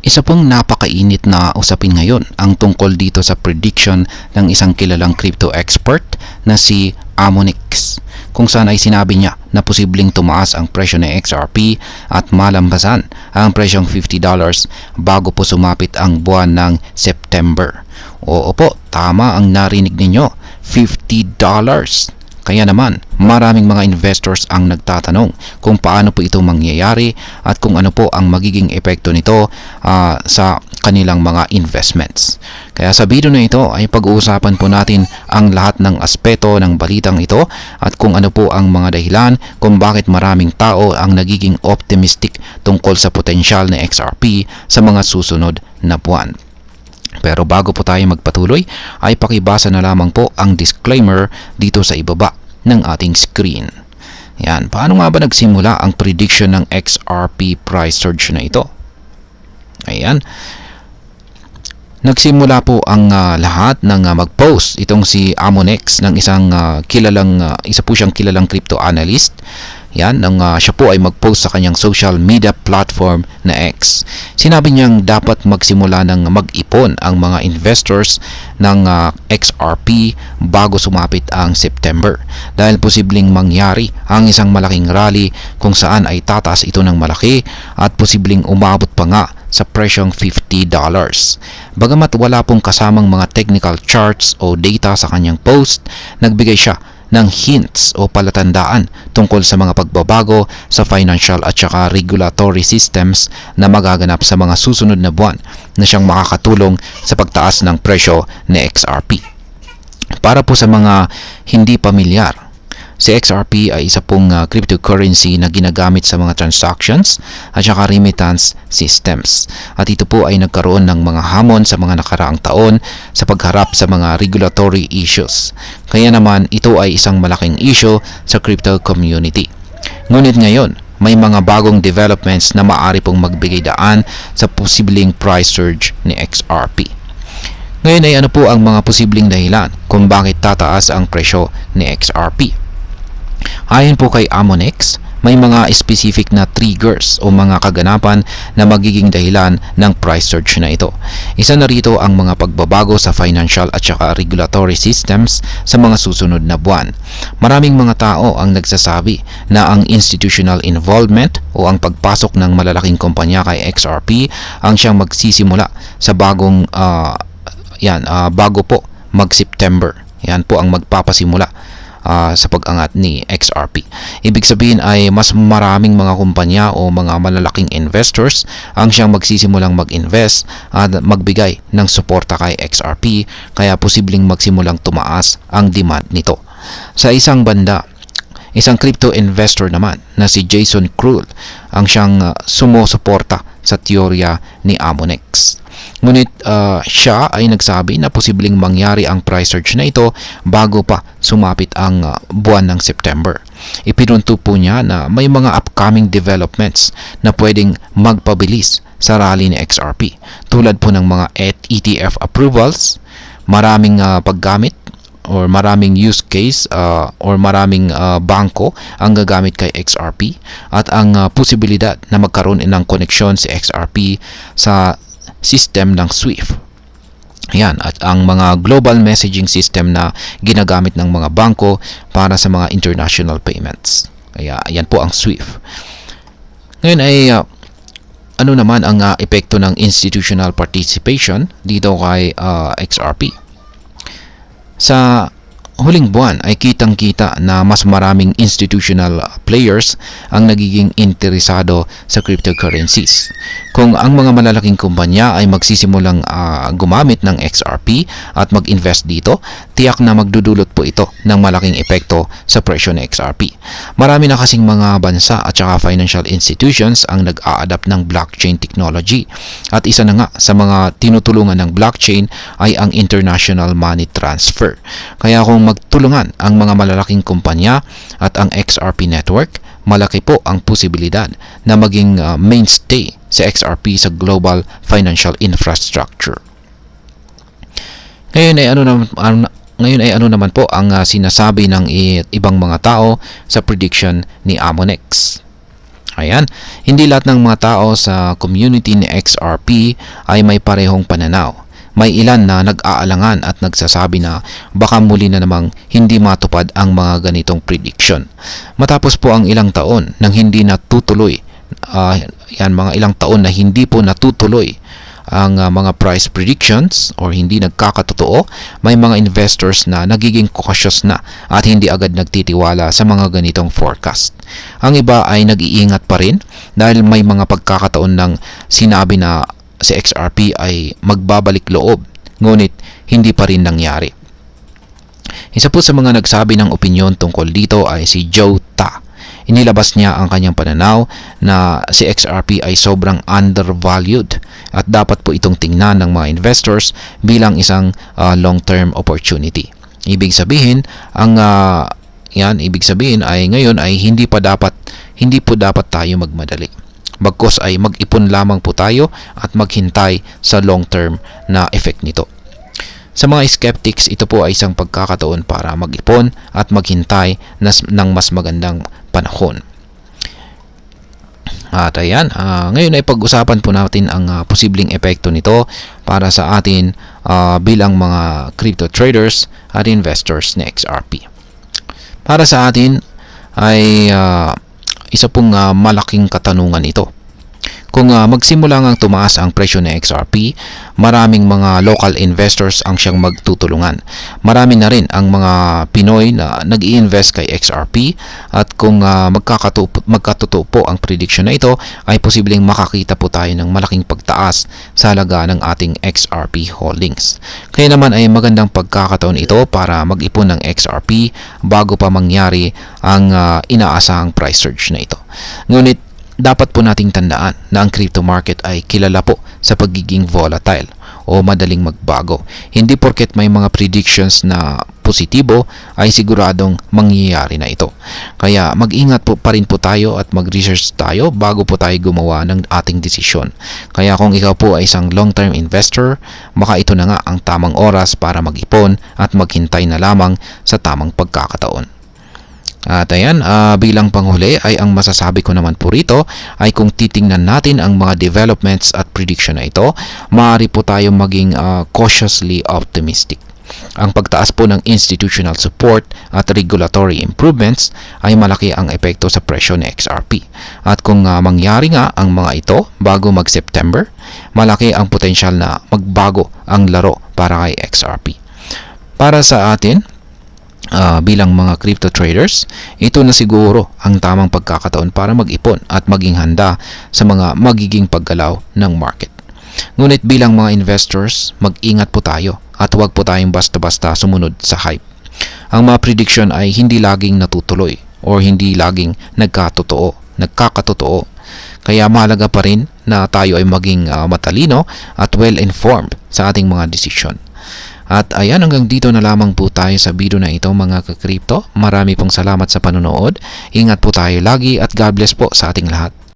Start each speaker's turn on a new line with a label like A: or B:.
A: Isa pong napakainit na usapin ngayon ang tungkol dito sa prediction ng isang kilalang crypto expert na si Amonix, kung saan ay sinabi niya na posibleng tumaas ang presyo ng XRP at malambasan ang presyong $50 bago po sumapit ang buwan ng September. Oo po, tama ang narinig ninyo, $50. Kaya naman, maraming mga investors ang nagtatanong kung paano po ito mangyayari at kung ano po ang magiging epekto nito sa kanilang mga investments. Kaya sa video na ito ay pag-uusapan po natin ang lahat ng aspeto ng balitang ito at kung ano po ang mga dahilan kung bakit maraming tao ang nagiging optimistic tungkol sa potensyal ng XRP sa mga susunod na buwan. Pero bago po tayo magpatuloy, ay pakibasa na lamang po ang disclaimer dito sa ibaba ng ating screen. Yan, paano nga ba nagsimula ang prediction ng XRP price surge na ito? Ayan. Nagsimula po ang lahat ng mag-post itong si Amonix ng isa po siyang kilalang crypto analyst. Yan, nang siya po ay mag-post sa kanyang social media platform na X. Sinabi niyang dapat magsimula ng mag-ipon ang mga investors ng XRP bago sumapit ang September dahil posibleng mangyari ang isang malaking rally kung saan ay tataas ito ng malaki at posibleng umabot pa nga sa presyong $50. Bagamat wala pong kasamang mga technical charts o data sa kanyang post, nagbigay siya ng hints o palatandaan tungkol sa mga pagbabago sa financial at saka regulatory systems na magaganap sa mga susunod na buwan na siyang makakatulong sa pagtaas ng presyo ni XRP. Para po sa mga hindi pamilyar, si XRP ay isa pong cryptocurrency na ginagamit sa mga transactions at saka remittance systems. At ito po ay nagkaroon ng mga hamon sa mga nakaraang taon sa pagharap sa mga regulatory issues. Kaya naman ito ay isang malaking issue sa crypto community. Ngunit ngayon, may mga bagong developments na maaari pong magbigay daan sa posibleng price surge ni XRP. Ngayon ay ano po ang mga posibleng dahilan kung bakit tataas ang presyo ni XRP? Ayon po kay Amonix, may mga specific na triggers o mga kaganapan na magiging dahilan ng price surge na ito. Isa na rito ang mga pagbabago sa financial at saka regulatory systems sa mga susunod na buwan. Maraming mga tao ang nagsasabi na ang institutional involvement o ang pagpasok ng malalaking kumpanya kay XRP ang siyang magsisimula sa bago po mag-September. Yan po ang magpapasimula sa pag-angat ni XRP. Ibig sabihin ay mas maraming mga kumpanya o mga malalaking investors ang siyang magsisimulang mag-invest at magbigay ng suporta kay XRP, kaya posibleng magsimulang tumaas ang demand nito. Sa isang banda, isang crypto investor naman na si Jason Krul ang siyang sumusuporta sa teorya ni Amonix. Ngunit siya ay nagsabi na posibleng mangyari ang price surge na ito bago pa sumapit ang buwan ng September. Ipinunto po niya na may mga upcoming developments na pwedeng magpabilis sa rally ni XRP, tulad po ng mga ETF approvals, maraming paggamit or maraming use case or maraming bangko ang gagamit kay XRP at ang posibilidad na magkaroon ng koneksyon si XRP sa system ng SWIFT. Yan, at ang mga global messaging system na ginagamit ng mga bangko para sa mga international payments. Kaya yan po ang SWIFT. Ngayon ay ano naman ang epekto ng institutional participation dito kay XRP? Sa huling buwan ay kitang-kita na mas maraming institutional players ang nagiging interesado sa cryptocurrencies. Kung ang mga malalaking kumpanya ay magsisimulang gumamit ng XRP at mag-invest dito, tiyak na magdudulot po ito ng malaking epekto sa presyo ng XRP. Marami na kasing mga bansa at saka financial institutions ang nag-a-adapt ng blockchain technology. At isa na nga sa mga tinutulungan ng blockchain ay ang international money transfer. Kaya kung magtulungan ang mga malalaking kumpanya at ang XRP network, malaki po ang posibilidad na maging mainstay sa XRP sa global financial infrastructure. Ngayon ay ano naman po ang sinasabi ng ibang mga tao sa prediction ni Amonix. Ayan, hindi lahat ng mga tao sa community ni XRP ay may parehong pananaw. May ilan na nag-aalangan at nagsasabi na baka muli na namang hindi matupad ang mga ganitong prediction. Matapos po ang ilang taon nang hindi natutuloy, mga ilang taon na hindi po natutuloy ang mga price predictions or hindi nagkakatotoo, may mga investors na nagiging cautious na at hindi agad nagtitiwala sa mga ganitong forecast. Ang iba ay nag-iingat pa rin dahil may mga pagkakataon ng sinabi na si XRP ay magbabalik loob, ngunit hindi pa rin nangyari. Isa po sa mga nagsabi ng opinyon tungkol dito ay si Joe Ta. Inilabas niya ang kanyang pananaw na si XRP ay sobrang undervalued at dapat po itong tingnan ng mga investors bilang isang long-term opportunity. Ibig sabihin, ibig sabihin ay ngayon ay hindi po dapat tayo magmadali. Bagkus ay mag-ipon lamang po tayo at maghintay sa long-term na effect nito. Sa mga skeptics, ito po ay isang pagkakataon para mag-ipon at maghintay ng mas magandang panahon. At ayan, ngayon ay pag-usapan po natin ang posibleng epekto nito para sa atin bilang mga crypto traders at investors ng XRP. Para sa atin ay isa pong malaking katanungan ito. Kung magsimula ngang tumaas ang presyo ng XRP, maraming mga local investors ang siyang magtutulungan. Marami na rin ang mga Pinoy na nag-i-invest kay XRP at kung magkatotoo po ang prediction na ito, ay posibleng makakita po tayo ng malaking pagtaas sa halaga ng ating XRP holdings. Kaya naman ay magandang pagkakataon ito para mag-ipon ng XRP bago pa mangyari ang inaasahang price surge na ito. Ngunit dapat po nating tandaan na ang crypto market ay kilala po sa pagiging volatile o madaling magbago. Hindi porket may mga predictions na positibo ay siguradong mangyayari na ito. Kaya mag-ingat po pa rin po tayo at mag-research tayo bago po tayo gumawa ng ating desisyon. Kaya kung ikaw po ay isang long-term investor, baka ito na nga ang tamang oras para mag-ipon at maghintay na lamang sa tamang pagkakataon. At ayan, bilang panghuli ay ang masasabi ko naman po rito ay kung titingnan natin ang mga developments at prediction na ito, maaari po tayo maging cautiously optimistic. Ang pagtaas po ng institutional support at regulatory improvements ay malaki ang epekto sa presyo ng XRP. At kung mangyari nga ang mga ito bago mag-September, malaki ang potensyal na magbago ang laro para kay XRP. Para sa atin, bilang mga crypto traders, ito na siguro ang tamang pagkakataon para mag-ipon at maging handa sa mga magiging paggalaw ng market. Ngunit bilang mga investors, mag-ingat po tayo at huwag po tayong basta-basta sumunod sa hype. Ang mga prediction ay hindi laging natutuloy o hindi laging nagkakatotoo. Kaya mahalaga pa rin na tayo ay maging matalino at well-informed sa ating mga desisyon. At ayan, hanggang dito na lamang po tayo sa video na ito mga ka-crypto. Marami pong salamat sa panonood. Ingat po tayo lagi at God bless po sa ating lahat.